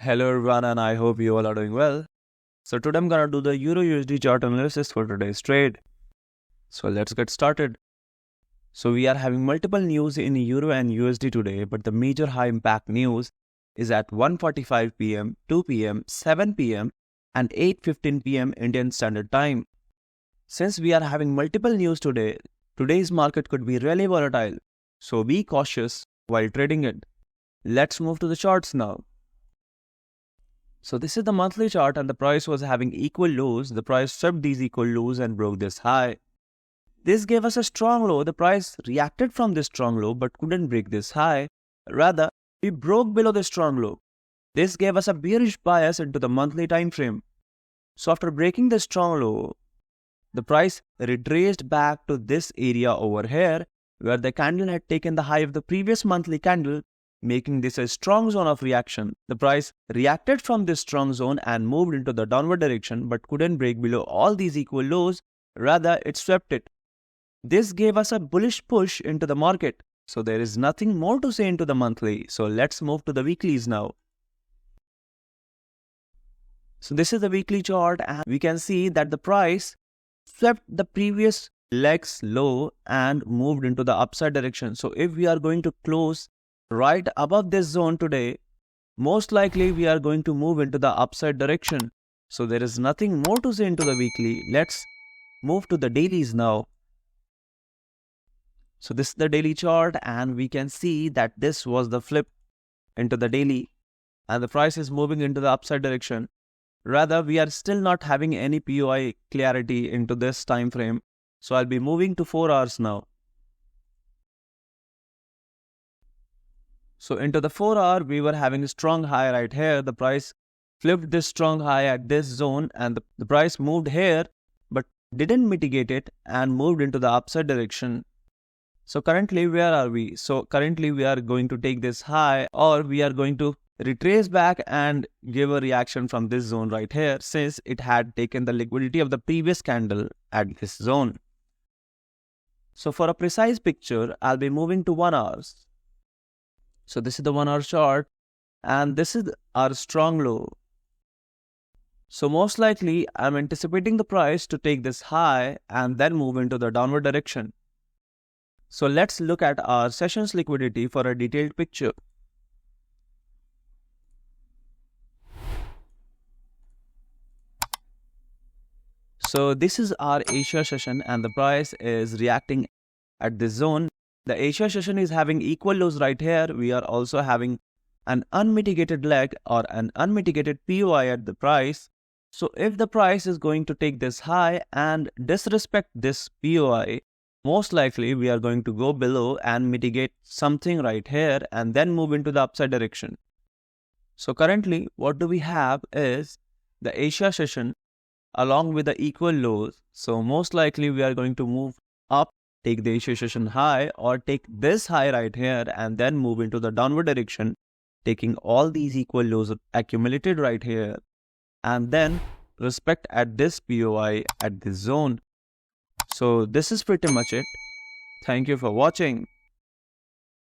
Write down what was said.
Hello everyone, and I hope you all are doing well. So today I'm gonna do the EURUSD chart analysis for today's trade. So let's get started. So we are having multiple news in Euro and USD today, but the major high impact news is at 1:45 p.m., 2 p.m., 7 p.m. and 8:15 p.m. Indian Standard Time. Since we are having multiple news today, today's market could be really volatile. So be cautious while trading it. Let's move to the charts now. So this is the monthly chart, and the price was having equal lows. The price swept these equal lows and broke this high. This gave us a strong low. The price reacted from this strong low but couldn't break this high. Rather, we broke below the strong low. This gave us a bearish bias into the monthly time frame. So after breaking the strong low, the price retraced back to this area over here where the candle had taken the high of the previous monthly candle, making this a strong zone of reaction. The price reacted from this strong zone and moved into the downward direction but couldn't break below all these equal lows. Rather, it swept it. This gave us a bullish push into the market. So there is nothing more to say into the monthly. So let's move to the weeklies now. So this is the weekly chart, and we can see that the price swept the previous leg's low and moved into the upside direction. So if we are going to close right above this zone today, most likely we are going to move into the upside direction. So there is nothing more to say into the weekly. Let's move to the dailies now. So this is the daily chart, and we can see that this was the flip into the daily and the price is moving into the upside direction. Rather, we are still not having any POI clarity into this time frame. So I'll be moving to 4 hours now. So into the 4 hour, we were having a strong high right here. The price flipped this strong high at this zone, and the price moved here but didn't mitigate it and moved into the upside direction. So currently, where are we? So currently we are going to take this high, or we are going to retrace back and give a reaction from this zone right here, since it had taken the liquidity of the previous candle at this zone. So for a precise picture, I'll be moving to 1 hour. So this is the 1 hour chart, and this is our strong low. So most likely, I'm anticipating the price to take this high and then move into the downward direction. So let's look at our sessions liquidity for a detailed picture. So this is our Asia session, and the price is reacting at this zone. The Asia session is having equal lows right here. We are also having an unmitigated leg or an unmitigated POI at the price. So if the price is going to take this high and disrespect this POI, most likely we are going to go below and mitigate something right here and then move into the upside direction. So currently what do we have is the Asia session along with the equal lows. So most likely we are going to move up, take the Asia session high, or take this high right here and then move into the downward direction, taking all these equal lows accumulated right here and then respect at this POI at this zone. So this is pretty much it. Thank you for watching.